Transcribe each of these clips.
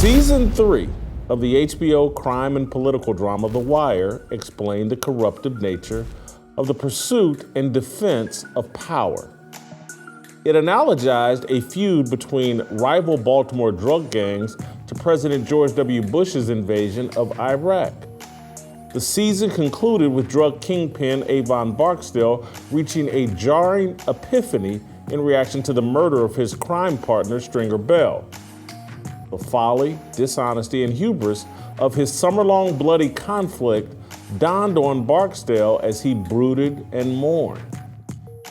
Season 3 of the HBO crime and political drama The Wire explained the corruptive nature of the pursuit and defense of power. It analogized a feud between rival Baltimore drug gangs to President George W. Bush's invasion of Iraq. The season concluded with drug kingpin Avon Barksdale reaching a jarring epiphany in reaction to the murder of his crime partner, Stringer Bell. The folly, dishonesty, and hubris of his summer-long bloody conflict dawned on Barksdale as he brooded and mourned.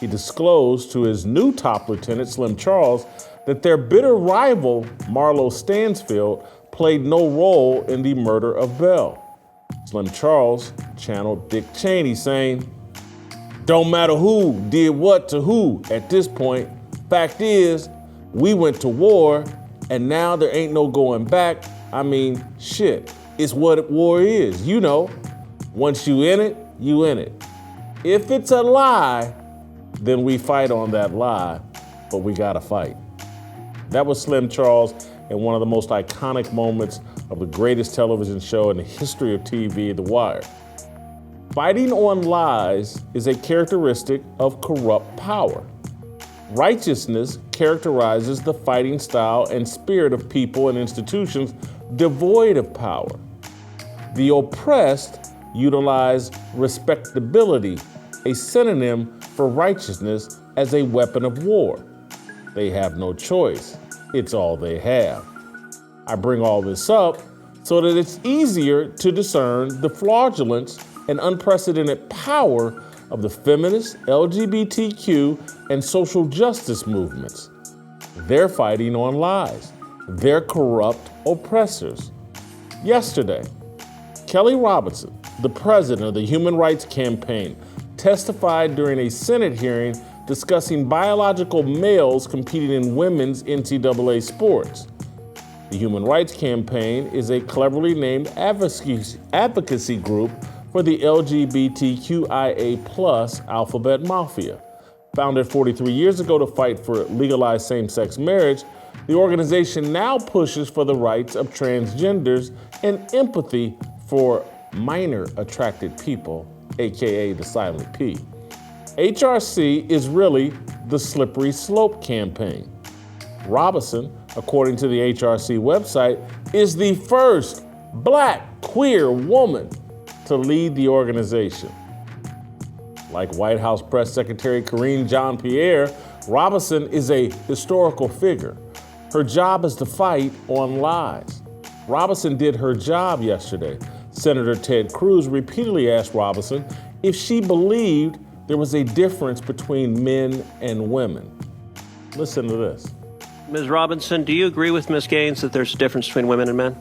He disclosed to his new top lieutenant, Slim Charles, that their bitter rival, Marlo Stansfield, played no role in the murder of Bell. Slim Charles channeled Dick Cheney, saying, "Don't matter who did what to who at this point. Fact is, we went to war, and now there ain't no going back. I mean, shit, it's what war is, you know. Once you in it, you in it. If it's a lie, then we fight on that lie, but we gotta fight." That was Slim Charles in one of the most iconic moments of the greatest television show in the history of TV, The Wire. Fighting on lies is a characteristic of corrupt power. Righteousness characterizes the fighting style and spirit of people and institutions devoid of power. The oppressed utilize respectability, a synonym for righteousness, as a weapon of war. They have no choice. It's all they have. I bring all this up so that it's easier to discern the fraudulence and unprecedented power of the feminist, LGBTQ, and social justice movements. They're fighting on lies. They're corrupt oppressors. Yesterday, Kelly Robinson, the president of the Human Rights Campaign, testified during a Senate hearing discussing biological males competing in women's NCAA sports. The Human Rights Campaign is a cleverly named advocacy group for the LGBTQIA+ alphabet mafia. Founded 43 years ago to fight for legalized same-sex marriage, the organization now pushes for the rights of transgenders and empathy for minor attracted people, aka the silent P. HRC is really the Slippery Slope campaign. Robinson, according to the HRC website, is the first Black queer woman to lead the organization. Like White House Press Secretary Karine Jean-Pierre, Robinson is a historical figure. Her job is to fight on lies. Robinson did her job yesterday. Senator Ted Cruz repeatedly asked Robinson if she believed there was a difference between men and women. Listen to this. Ms. Robinson, do you agree with Ms. Gaines that there's a difference between women and men?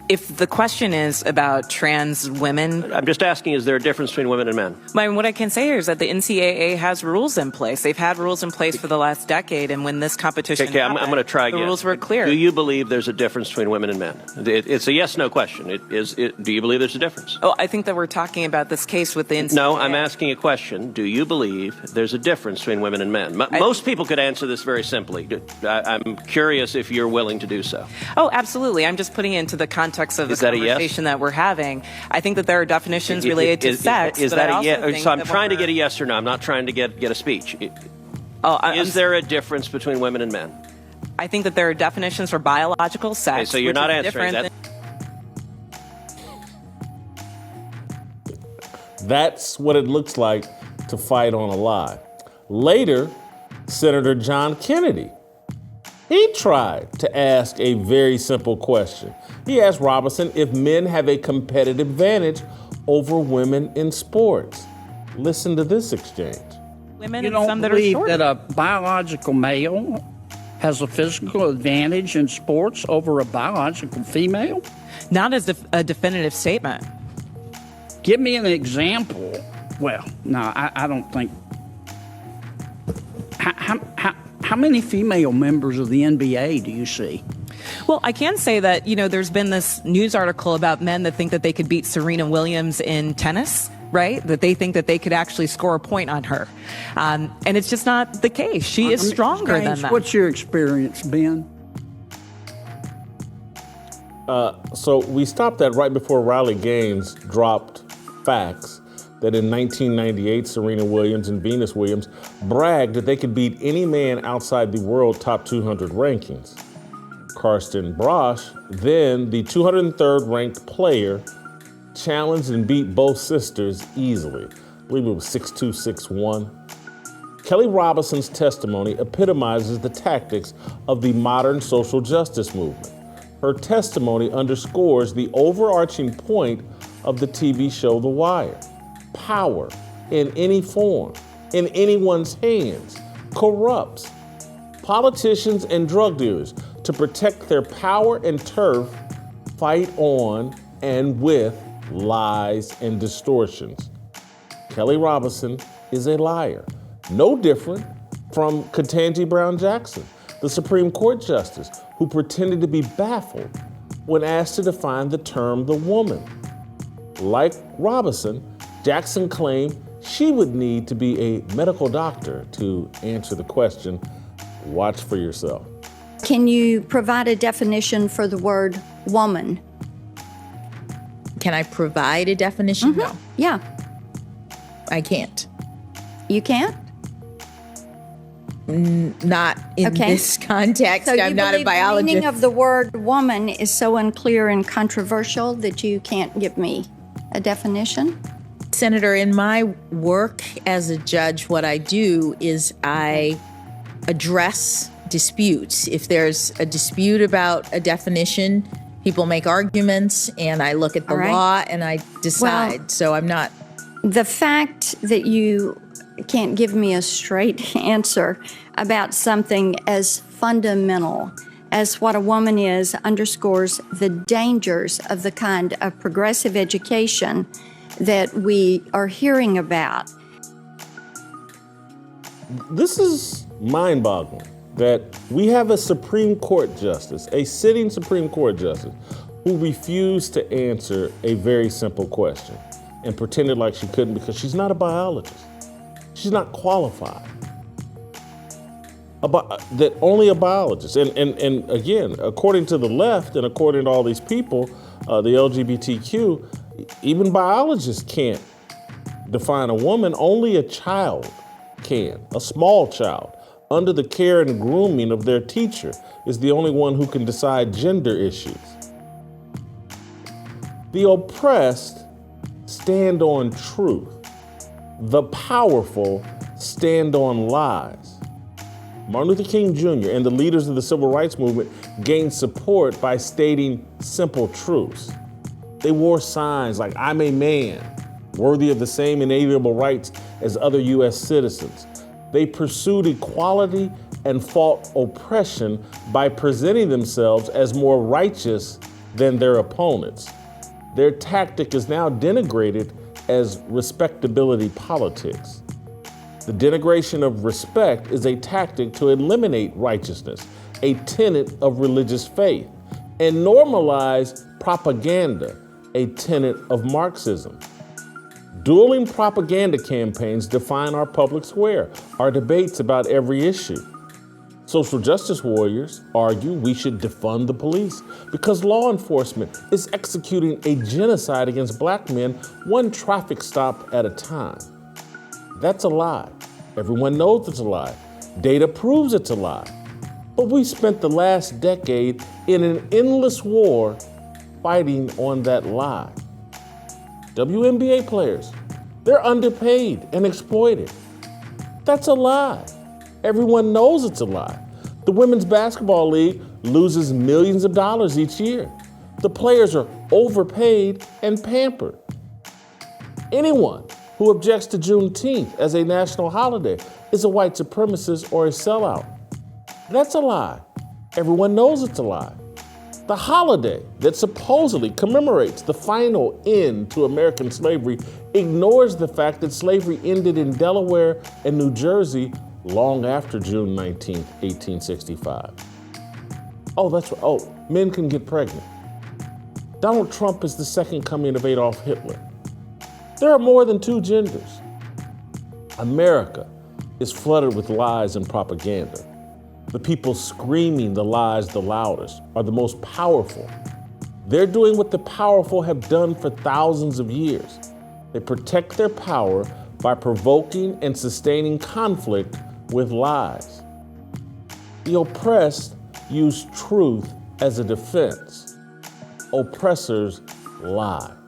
If the question is about trans women... I'm just asking, is there a difference between women and men? What I can say here is that the NCAA has rules in place. They've had rules in place for the last decade, and when this competition happened, I'm going to try again. The rules were clear. Do you believe there's a difference between women and men? It's a yes-no question. Do you believe there's a difference? Oh, I think that we're talking about this case with the NCAA. No, I'm asking a question. Do you believe there's a difference between women and men? Most people could answer this very simply. I'm curious if you're willing to do so. Oh, absolutely. I'm just putting it into the context of the conversation that we're having. I think that there are definitions related to sex. Is that a yes? So I'm trying to get a yes or no. I'm not trying to get a speech. Is there a difference between women and men? I think that there are definitions for biological sex. Okay, so you're not answering that. That's what it looks like to fight on a lie. Later, Senator John Kennedy, he tried to ask a very simple question. He asked Robinson if men have a competitive advantage over women in sports. Listen to this exchange. Women you don't believe that a biological male has a physical advantage in sports over a biological female? Not as a definitive statement. Give me an example. Well, no, I don't think. How many female members of the NBA do you see? Well, I can say that, there's been this news article about men that think that they could beat Serena Williams in tennis, right? That they think that they could actually score a point on her. And it's just not the case. She is stronger than that. What's your experience, Ben? So we stopped that right before Riley Gaines dropped facts that in 1998, Serena Williams and Venus Williams bragged that they could beat any man outside the world top 200 rankings. Karsten Brosh, then the 203rd ranked player, challenged and beat both sisters easily. I believe it was 6-2, 6-1. Kelly Robinson's testimony epitomizes the tactics of the modern social justice movement. Her testimony underscores the overarching point of the TV show The Wire. Power in any form, in anyone's hands, corrupts. Politicians and drug dealers, to protect their power and turf, fight on and with lies and distortions. Kelly Robinson is a liar, no different from Ketanji Brown Jackson, the Supreme Court justice who pretended to be baffled when asked to define the term the woman. Like Robinson, Jackson claimed she would need to be a medical doctor to answer the question. Watch for yourself. Can you provide a definition for the word woman? Can I provide a definition? No, Yeah. I can't. You can't? Not in Okay. this context. So you I'm not a believe biologist. the meaning of the word woman is so unclear and controversial that you can't give me a definition? Senator, in my work as a judge, what I do is I address disputes. If there's a dispute about a definition, people make arguments, and I look at the All right. law and I decide. Well- So I'm not. The fact that you can't give me a straight answer about something as fundamental as what a woman is underscores the dangers of the kind of progressive education that we are hearing about. This is mind-boggling that we have a Supreme Court justice, a sitting Supreme Court justice, who refused to answer a very simple question and pretended like she couldn't because she's not a biologist. She's not qualified. That only a biologist. And again, according to the left and according to all these people, the LGBTQ, even biologists can't define a woman. Only a child can. A small child, under the care and grooming of their teacher, is the only one who can decide gender issues. The oppressed stand on truth. The powerful stand on lies. Martin Luther King Jr. and the leaders of the civil rights movement gained support by stating simple truths. They wore signs like, "I'm a man, worthy of the same inalienable rights as other U.S. citizens." They pursued equality and fought oppression by presenting themselves as more righteous than their opponents. Their tactic is now denigrated as respectability politics. The denigration of respect is a tactic to eliminate righteousness, a tenet of religious faith, and normalize propaganda, a tenet of Marxism. Dueling propaganda campaigns define our public square, our debates about every issue. Social justice warriors argue we should defund the police because law enforcement is executing a genocide against black men, one traffic stop at a time. That's a lie. Everyone knows it's a lie. Data proves it's a lie. But we spent the last decade in an endless war fighting on that lie. WNBA players, they're underpaid and exploited. That's a lie. Everyone knows it's a lie. The Women's Basketball League loses millions of dollars each year. The players are overpaid and pampered. Anyone who objects to Juneteenth as a national holiday is a white supremacist or a sellout. That's a lie. Everyone knows it's a lie. The holiday that supposedly commemorates the final end to American slavery ignores the fact that slavery ended in Delaware and New Jersey long after June 19, 1865. Oh, that's right. Oh, men can get pregnant. Donald Trump is the second coming of Adolf Hitler. There are more than two genders. America is flooded with lies and propaganda. The people screaming the lies the loudest are the most powerful. They're doing what the powerful have done for thousands of years. They protect their power by provoking and sustaining conflict with lies. The oppressed use truth as a defense. Oppressors lie.